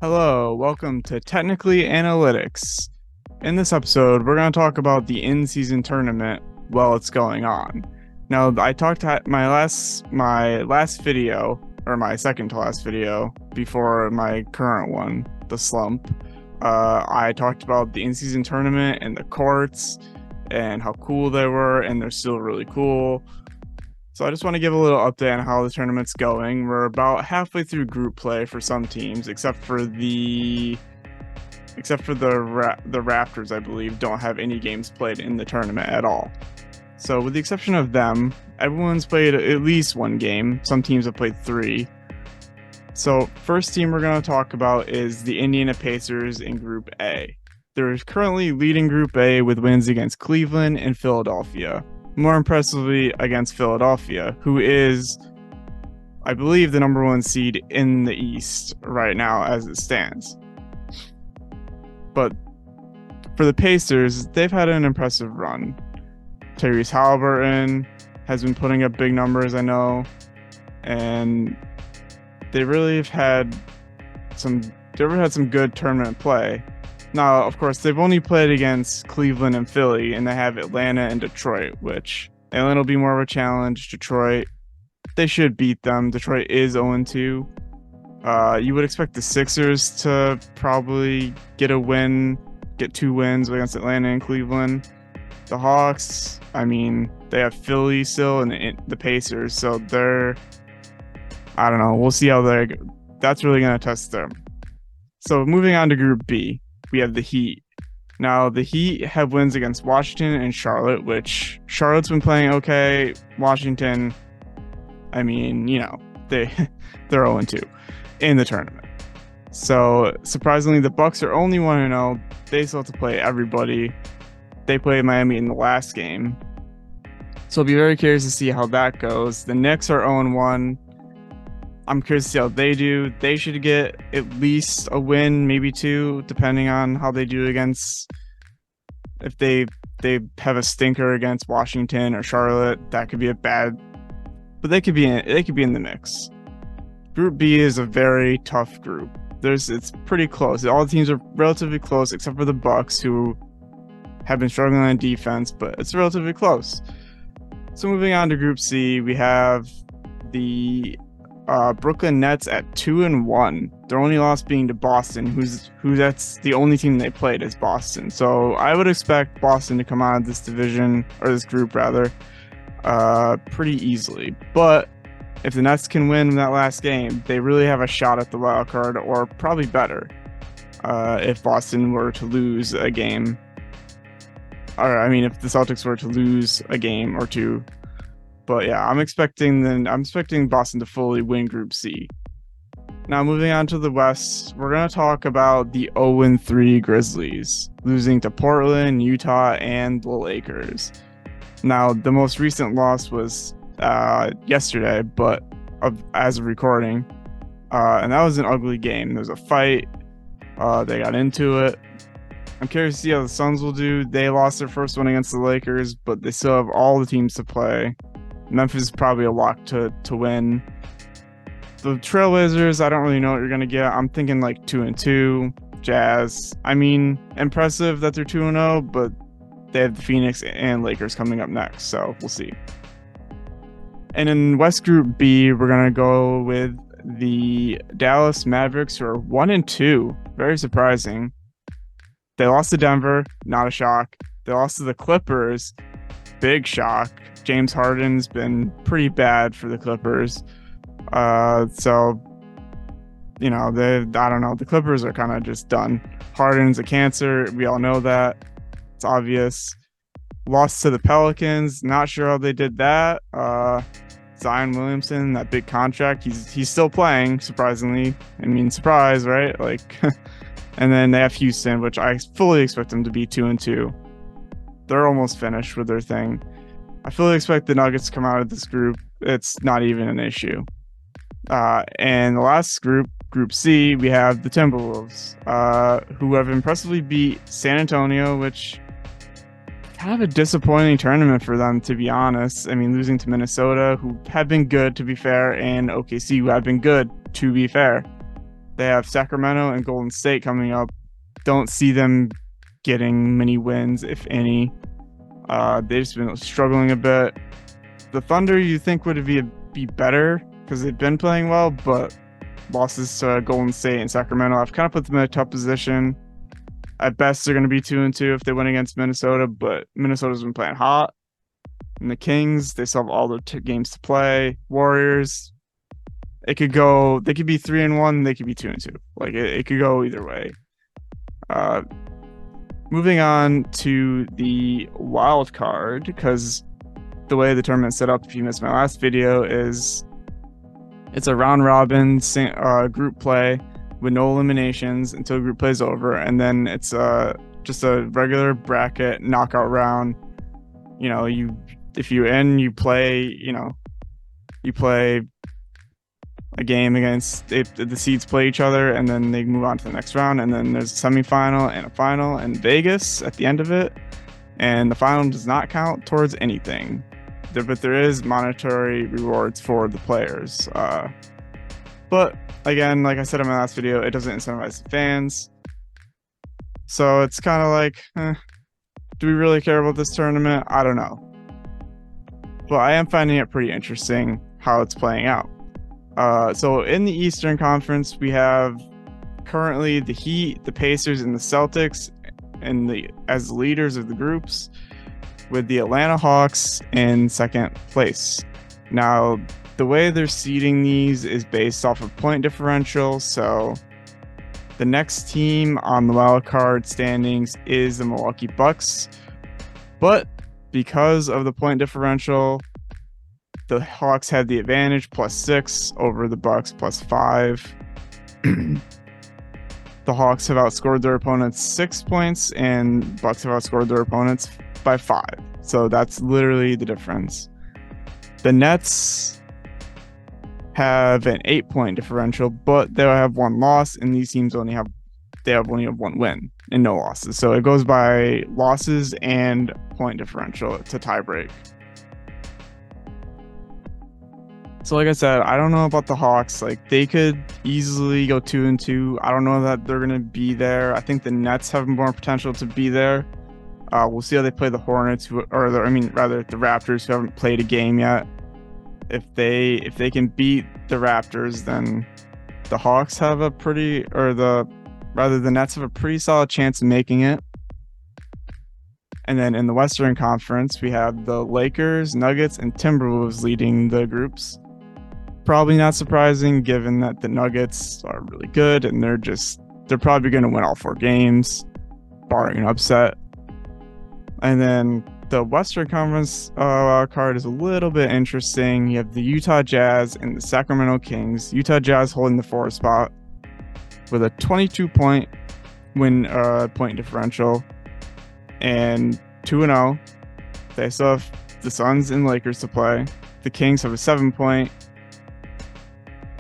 Hello, welcome to Technically Analytics. In this episode, we're going to talk about the in-season tournament while it's going on. Now, I talked to my last video, or my second to last video before my current one, the slump. I talked about the in-season tournament and the courts and how cool they were, and they're still really cool. So I just want to give a little update on how the tournament's going. We're about halfway through group play for some teams, except for the Raptors, I believe, don't have any games played in the tournament at all. So with the exception of them, everyone's played at least one game. Some teams have played 3. So first team we're going to talk about is the Indiana Pacers in Group A. They're currently leading Group A with wins against Cleveland and Philadelphia. More impressively against Philadelphia, who is, I believe, the number 1 seed in the East right now as it stands. But for the Pacers, they've had an impressive run. Tyrese Halliburton has been putting up big numbers, I know, and they really have had some good tournament play. Now, of course, they've only played against Cleveland and Philly, and they have Atlanta and Detroit, which Atlanta will be more of a challenge. Detroit, they should beat them. Detroit is 0-2. You would expect the Sixers to probably get 2 wins against Atlanta and Cleveland. The Hawks, I mean, they have Philly still and the Pacers, so I don't know. We'll see how that's really going to test them. So moving on to Group B. We have the Heat. Now, the Heat have wins against Washington and Charlotte, which Charlotte's been playing okay. Washington, I mean, they're 0-2 in the tournament. So, surprisingly, the Bucks are only 1-0. They still have to play everybody. They played Miami in the last game. So, I'll be very curious to see how that goes. The Knicks are 0-1. I'm curious to see how they do. They should get at least a win, maybe 2, depending on how they do against. If they have a stinker against Washington or Charlotte, that could be a bad. But they could be in the mix. Group B is a very tough group. It's pretty close. All the teams are relatively close, except for the Bucks, who have been struggling on defense, but it's relatively close. So moving on to Group C, we have the Brooklyn Nets at 2-1. Their only loss being to Boston, who that's the only team they played is Boston. So I would expect Boston to come out of this division, or this group rather, pretty easily. But if the Nets can win that last game, they really have a shot at the wild card, or probably better, if Boston were to lose a game. Or I mean, if the Celtics were to lose a game or 2. But yeah, I'm expecting Boston to fully win Group C. Now moving on to the West, we're going to talk about the 0-3 Grizzlies, losing to Portland, Utah, and the Lakers. Now, the most recent loss was yesterday, but as of recording, and that was an ugly game. There was a fight. They got into it. I'm curious to see how the Suns will do. They lost their first one against the Lakers, but they still have all the teams to play. Memphis is probably a lock to win. The Trailblazers, I don't really know what you're going to get. I'm thinking like 2-2. Jazz, I mean, impressive that they're 2-0, but they have the Phoenix and Lakers coming up next, so we'll see. And in West Group B, we're going to go with the Dallas Mavericks, who are 1-2. Very surprising. They lost to Denver, not a shock. They lost to the Clippers, big shock. James Harden's been pretty bad for the Clippers. I don't know. The Clippers are kind of just done. Harden's a cancer. We all know that. It's obvious. Lost to the Pelicans. Not sure how they did that. Zion Williamson, that big contract. He's still playing, surprisingly. I mean, surprise, right? Like, and then they have Houston, which I fully expect them to be 2-2. They're almost finished with their thing. I fully expect the Nuggets to come out of this group. It's not even an issue. And the last group, Group C, we have the Timberwolves, who have impressively beat San Antonio, which kind of a disappointing tournament for them, to be honest. I mean, losing to Minnesota, who have been good, to be fair, and OKC, who have been good, to be fair. They have Sacramento and Golden State coming up. Don't see them getting many wins, if any. They've just been struggling a bit. The Thunder, you think would be better because they've been playing well, but losses to Golden State and Sacramento have kind of put them in a tough position. At best, they're going to be 2-2 if they win against Minnesota, but Minnesota's been playing hot. And the Kings, they still have all the games to play. Warriors, they could be 3-1, they could be 2-2. Like it could go either way. Moving on to the wild card, because the way the tournament's set up, if you missed my last video, is it's a round robin group play with no eliminations until group play is over, and then it's just a regular bracket knockout round. You know, if you play a game against the seeds play each other, and then they move on to the next round, and then there's a semifinal and a final in Vegas at the end of it, and the final does not count towards anything, but there is monetary rewards for the players. But again, like I said in my last video, it doesn't incentivize the fans, so it's kind of like, do we really care about this tournament? I don't know, but I am finding it pretty interesting how it's playing out. So in the Eastern Conference, we have currently the Heat, the Pacers, and the Celtics as leaders of the groups, with the Atlanta Hawks in second place. Now, the way they're seeding these is based off of point differential, so the next team on the wild card standings is the Milwaukee Bucks, but because of the point differential, the Hawks have the advantage, +6 over the Bucks, +5. The Hawks have outscored their opponents 6 points, and Bucks have outscored their opponents by 5. So that's literally the difference. The Nets have an 8-point differential, but they'll have one loss, and these teams only have one win and no losses. So it goes by losses and point differential to tiebreak. So like I said, I don't know about the Hawks. Like, they could easily go 2-2. I don't know that they're going to be there. I think the Nets have more potential to be there. We'll see how they play the Hornets, the Raptors, who haven't played a game yet. If they can beat the Raptors, then the Hawks have the Nets have a pretty solid chance of making it. And then in the Western Conference, we have the Lakers, Nuggets, and Timberwolves leading the groups. Probably not surprising, given that the Nuggets are really good, and they're probably going to win all 4 games, barring an upset. And then the Western Conference card is a little bit interesting. You have the Utah Jazz and the Sacramento Kings. Utah Jazz holding the 4th spot with a 22-point point differential and 2-0. They still have the Suns and Lakers to play. The Kings have a 7-point.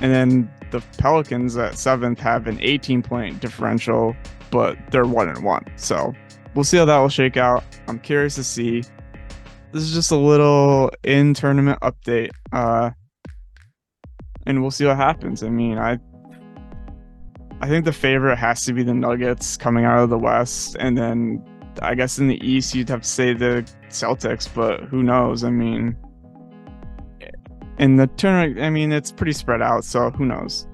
And then the Pelicans at 7th have an 18-point differential, but they're 1-1. So we'll see how that will shake out. I'm curious to see. This is just a little in-tournament update. And we'll see what happens. I mean, I think the favorite has to be the Nuggets coming out of the West. And then I guess in the East, you'd have to say the Celtics, but who knows? I mean, in the tournament, it's pretty spread out, so who knows?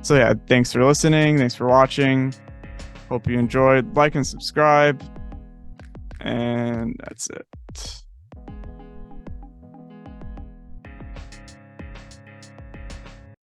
So yeah, thanks for listening. Thanks for watching. Hope you enjoyed. Like and subscribe. And that's it.